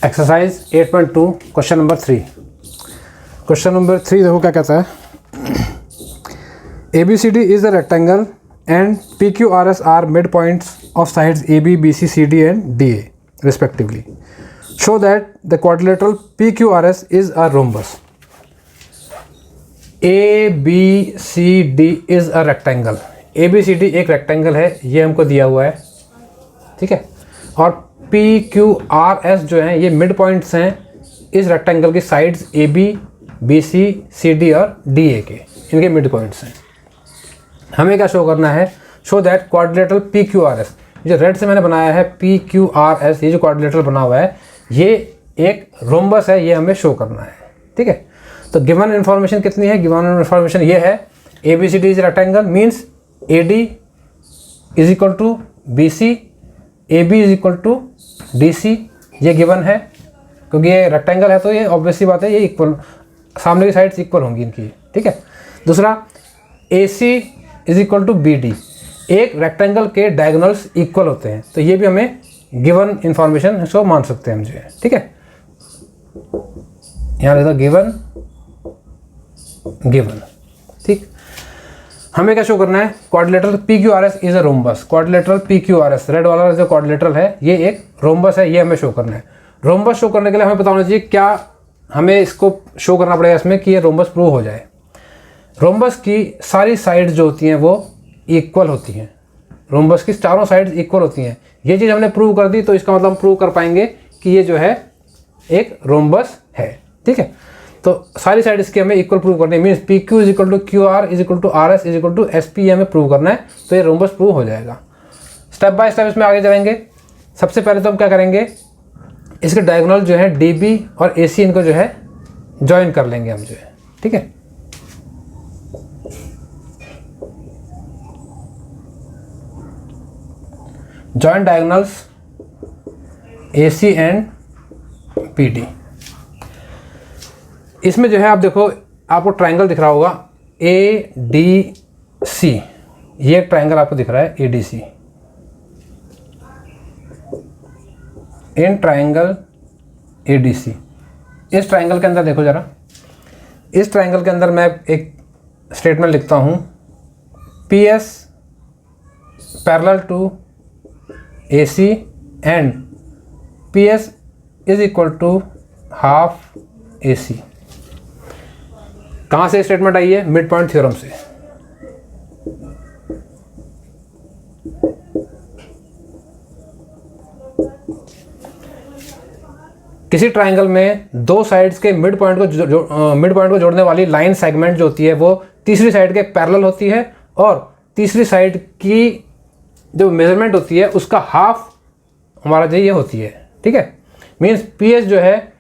Exercise 8.2 question number 3। Question number 3 देखो क्या कहता है। ABCD is a rectangle and PQRS are mid points of sides AB, BC, CD and DA respectively. Show that the quadrilateral PQRS is a rhombus. ABCD is a rectangle. ABCD एक rectangle है, ये हमको दिया हुआ है, ठीक है। और PQRS जो हैं ये मिड पॉइंट्स हैं इस रेक्टेंगल की साइड्स AB, BC, CD और DA के, इनके मिड पॉइंट्स हैं। हमें क्या शो करना है? शो दैट क्वाड्रिलेटरल PQRS, जो रेड से मैंने बनाया है PQRS, ये जो क्वाड्रिलेटरल बना हुआ है ये एक रोम्बस है, ये हमें शो करना है, ठीक है। तो गिवन इन्फॉर्मेशन कितनी है? गिवन इन्फॉर्मेशन ये है ABCD is rectangle means AD is equal to BC, AB is equal to DC, ये गिवन है क्योंकि ये रेक्टेंगल है तो ये ऑब्वियसली बात है, ये इक्वल, सामने की साइड्स इक्वल होंगी इनकी, ठीक है। दूसरा AC is equal to BD, एक रेक्टेंगल के डायगोनल्स इक्वल होते हैं, तो ये भी हमें गिवन इंफॉर्मेशन इसको मान सकते हैं हम जो है, ठीक है। यहाँ लिखा गिवन गिवन, ठीक। हमें क्या शो करना है? Quadrilateral PQRS is a rhombus. Quadrilateral PQRS, red वाला जो क्वाड्रिलेटरल है ये एक रोम्बस है, ये हमें शो करना है। रोम्बस शो करने के लिए हमें पता होना चाहिए क्या हमें इसको शो करना पड़ेगा इसमें कि ये रोम्बस प्रूव हो जाए। रोम्बस की सारी साइड्स जो होती हैं वो इक्वल होती हैं, रोम्बस की चारों साइड्स इक्वल होती हैं। ये चीज़ हमने प्रूव कर दी तो इसका मतलब हम प्रूव कर पाएंगे कि ये जो है एक रोम्बस है, ठीक है। तो सारी साइड इसके हमें इक्वल प्रूव करनी है, means PQ is equal to QR is equal to RS is equal to SP हमें प्रूव करना है, तो ये रोम्बस प्रूव हो जाएगा। स्टेप बाय स्टेप इसमें आगे जाएंगे। सबसे पहले तो हम क्या करेंगे, इसके डायगोनल जो है DB और AC इनको जो है ज्वाइन कर लेंगे हम जो है, ठीक है। Joint diagonals AC and PD। इसमें जो है आप देखो, आपको ट्रायंगल दिख रहा होगा ADC, ये एक ट्रायंगल आपको दिख रहा है ADC। इन ट्रायंगल ADC, इस ट्रायंगल के अंदर देखो ज़रा, इस ट्रायंगल के अंदर मैं एक स्टेटमेंट लिखता हूँ, PS parallel to AC and PS is equal to half AC। कहाँ से स्टेटमेंट आई है? मिड पॉइंट थ्योरम से। किसी ट्रायंगल में दो साइड्स के मिड पॉइंट को जोड़ने वाली लाइन सेगमेंट जो होती है वो तीसरी साइड के पैरेलल होती है, और तीसरी साइड की जो मेजरमेंट होती है उसका हाफ हमारा जो ये होती है, ठीक है। मीन्स PS जो है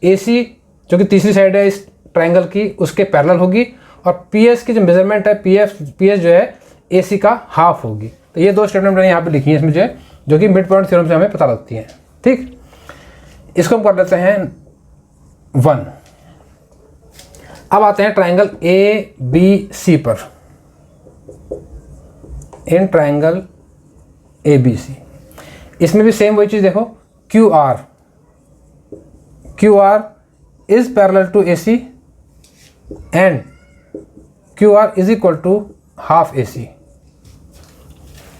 AC जो कि तीसरी साइड है इस ट्रायंगल की उसके पैरेलल होगी, और PS की जो मेजरमेंट है PS जो है AC का हाफ होगी। तो ये दो स्टेटमेंट मैंने यहाँ पे लिखी है इसमें जो है, जो कि मिड पॉइंट थ्योरम से हमें पता लगती हैं, ठीक। इसको हम कर लेते हैं 1। अब आते हैं ट्रायंगल ABC पर। इन ट्रायंगल ABC, इसमें भी सेम वही चीज़ देखो, QR is parallel to AC and QR is equal to half AC।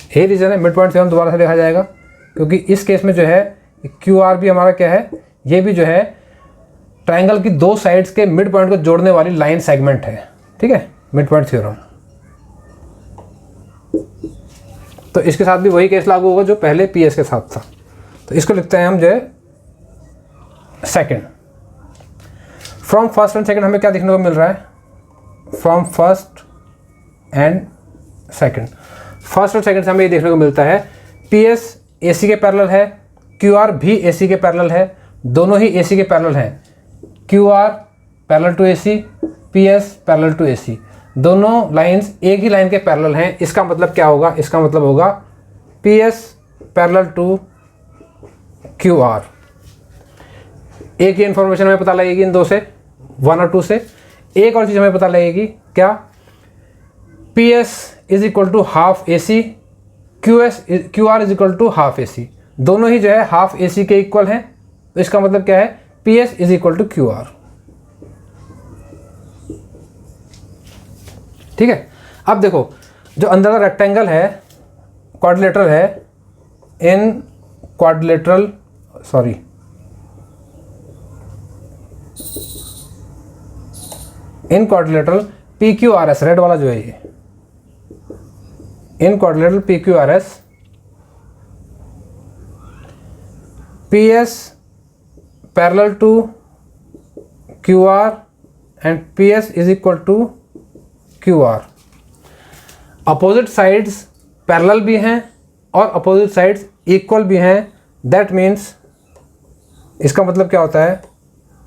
यही रीज़न है मिड पॉइंट थ्योरम दोबारा से लिखा जाएगा, क्योंकि इस केस में जो है QR भी हमारा क्या है, ये भी जो है ट्रायंगल की दो साइड्स के मिड पॉइंट को जोड़ने वाली लाइन सेगमेंट है, ठीक है, मिड पॉइंट थ्योरम। तो इसके साथ भी वही केस लागू होगा जो पहले PS के साथ था। तो इसको लिखते हैं हम जो है second. From first and second हमें क्या देखने को मिल रहा है? From first and second, first और सेकंड से हमें ये देखने को मिलता है PS AC के पैरेलल है, QR भी AC के पैरेलल है, दोनों ही AC के पैरेलल हैं। QR parallel to AC, PS parallel to AC, दोनों लाइंस एक ही लाइन के पैरेलल हैं। इसका मतलब क्या होगा? इसका मतलब होगा PS पैरेलल टू QR। एक ही इन्फॉर्मेशन हमें पता लगेगी इन दो से, 1 और 2 से। एक और चीज़ हमें पता लगेगी क्या? PS is equal to half AC, QR is equal to half AC। दोनों ही जो है हाफ AC के इक्वल हैं, तो इसका मतलब क्या है, P S is equal to Q R. ठीक है, अब देखो जो अंदर का रेक्टेंगल है, क्वाड्रिलेटरल है, in quadrilateral in quadrilateral P Q R S, red वाला जो है ये, in quadrilateral P Q R S, P S parallel to Q R and P S is equal to Q R. Opposite sides parallel भी हैं और opposite sides equal भी हैं। That means इसका मतलब क्या होता है,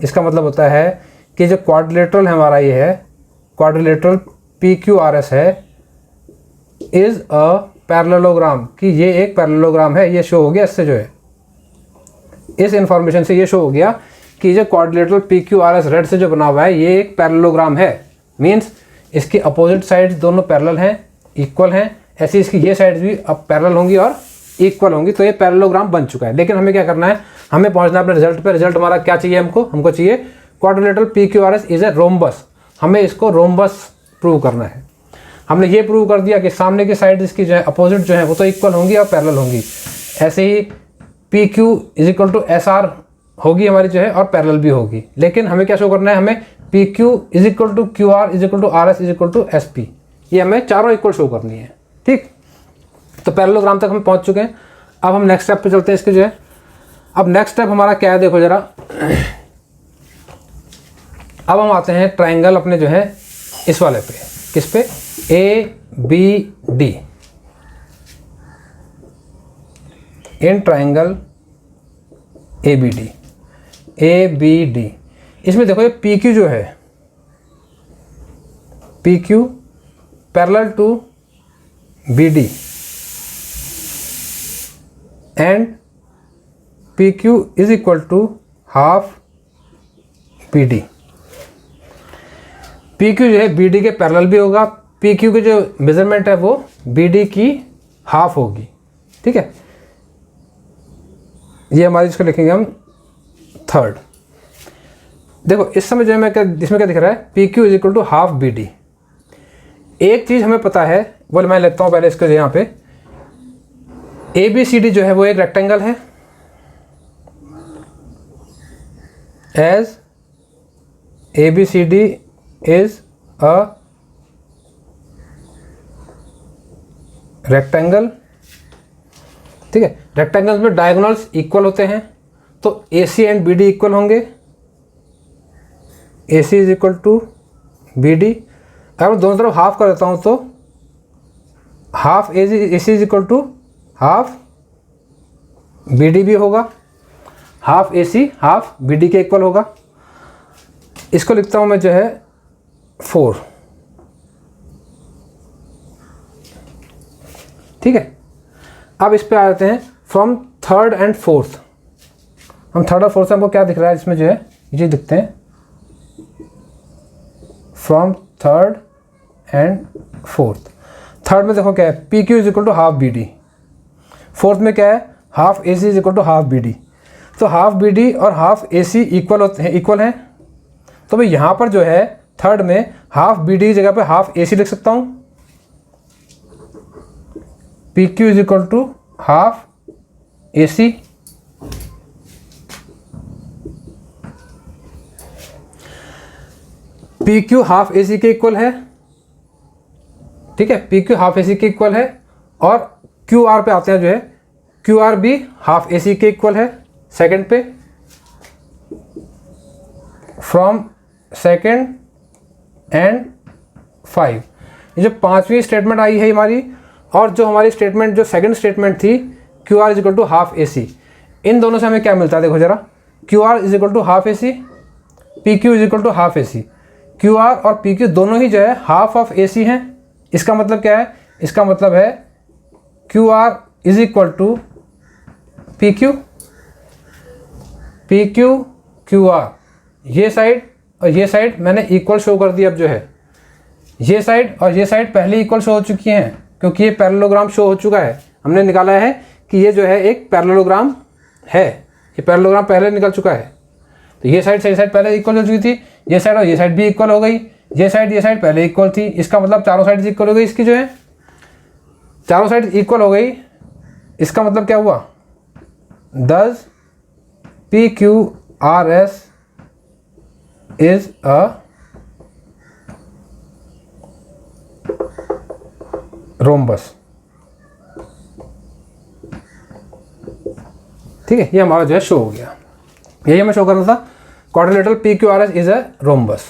इसका मतलब होता है कि जो क्वाड्रिलेटरल हमारा ये है, quadrilateral P Q R S है, इज़ अ पैरेललोग्राम, कि ये एक पैरेललोग्राम है। ये शो हो गया इससे, जो है इस इंफॉर्मेशन से ये शो हो गया कि जो quadrilateral P Q R S red से जो बना हुआ है ये एक पैरेललोग्राम है। मीन्स इसकी अपोजिट साइड्स दोनों पैरेलल हैं, इक्वल हैं। ऐसी इसकी ये साइड्स भी अब पैरेलल होंगी और इक्वल होंगी, तो ये पैरेललोग्राम बन चुका है। लेकिन हमें क्या करना है, हमें पहुंचना है अपने रिजल्ट पे। रिजल्ट हमारा क्या चाहिए, हमको चाहिए quadrilateral P Q R S is a rhombus. हमें इसको रोम्बस प्रूव करना है। हमने ये प्रूव कर दिया कि सामने की साइड इसकी जो है अपोजिट जो है वो तो इक्वल होंगी और पैरेलल होंगी। ऐसे ही P Q is equal to S R होगी हमारी जो है, और पैरेलल भी होगी। लेकिन हमें क्या शो करना है, हमें P Q is equal to Q R is equal to R S is equal to S P, ये हमें चारों इक्वल शो करनी है। ठीक, तो पैरेललोग्राम तक हम पहुंच चुके हैं। अब हम नेक्स्ट स्टेप पे चलते हैं इसके जो है। अब नेक्स्ट स्टेप हमारा क्या है, देखो जरा। अब हम आते हैं ट्राइंगल अपने जो है इस वाले पे, किस पे, A B D. In triangle A B D, A B D, इसमें देखो ये पी क्यू जो है, P Q parallel to B D and P Q is equal to half B D. P Q जो है बी डी के parallel भी होगा। पी क्यू की जो मेजरमेंट है वो बी डी की हाफ होगी। ठीक है, ये हमारी इसको लिखेंगे हम थर्ड। देखो इस समय जो है मैं क्या, इसमें क्या दिख रहा है, P Q is equal to half B D. एक चीज़ हमें पता है, वो मैं लेता हूँ पहले इसको यहाँ पे। ए बी सी डी जो है वो एक रेक्टेंगल है। As A B C D is a rectangle. ठीक है, रेक्टेंगल्स में डायगोनल्स इक्वल होते हैं, तो A C and B D equal होंगे। A C is equal to B D. अगर मैं दोनों तरफ हाफ कर देता हूँ तो half A C is equal to half B D भी होगा। Half A C half B D के इक्वल होगा। इसको लिखता हूँ मैं जो है 4। ठीक है, अब इस पे आ जाते हैं फ्रॉम थर्ड एंड फोर्थ। हम थर्ड और फोर्थ से हमको क्या दिख रहा है, इसमें जो है ये दिखते हैं from third and fourth. Third में देखो क्या है, P Q is equal to half B D. Fourth में क्या है, half A C is equal to half B D. तो हाफ बी डी और हाफ ए सी इक्वल होते हैं, इक्वल हैं। तो भाई यहाँ पर जो है थर्ड में हाफ बी डी की जगह पे हाफ ए सी लिख सकता हूँ। P Q is equal to half A C. P Q half A C के इक्वल है। ठीक है, P Q half A C के इक्वल है। और क्यू आर पे आते हैं जो है, क्यू आर भी हाफ ए सी के इक्वल है सेकंड पे। फ्रॉम सेकंड एंड 5, ये जो पांचवी स्टेटमेंट आई है हमारी, और जो हमारी स्टेटमेंट जो सेकंड स्टेटमेंट थी Q R is equal to half A C, इन दोनों से हमें क्या मिलता है, देखो जरा। Q R is equal to half A C, P Q is equal to half A C. Q R और पी क्यू दोनों ही जो है हाफ ऑफ ए सी हैं। इसका मतलब क्या है, इसका मतलब है Q R is equal to P Q, P Q Q R. ये साइड और ये साइड मैंने इक्वल शो कर दी। अब जो है ये साइड और ये साइड पहले इक्वल शो हो चुकी हैं, क्योंकि ये पैरेललोग्राम शो हो चुका है। हमने निकाला है कि ये जो है एक पैरेललोग्राम है। ये पैरेललोग्राम पहले निकल चुका है। तो ये साइड पहले इक्वल हो चुकी थी, ये साइड और ये साइड भी इक्वल हो गई, ये साइड पहले इक्वल थी। इसका मतलब चारों साइड इक्वल हो गई इसकी, जो है चारों साइड इक्वल हो गई। इसका मतलब क्या हुआ, दस PQRS इज अ रोम्बस। ठीक है, ये हमारा जो है शो हो गया। यही हमें शो करना था, quadrilateral PQRS is a rhombus.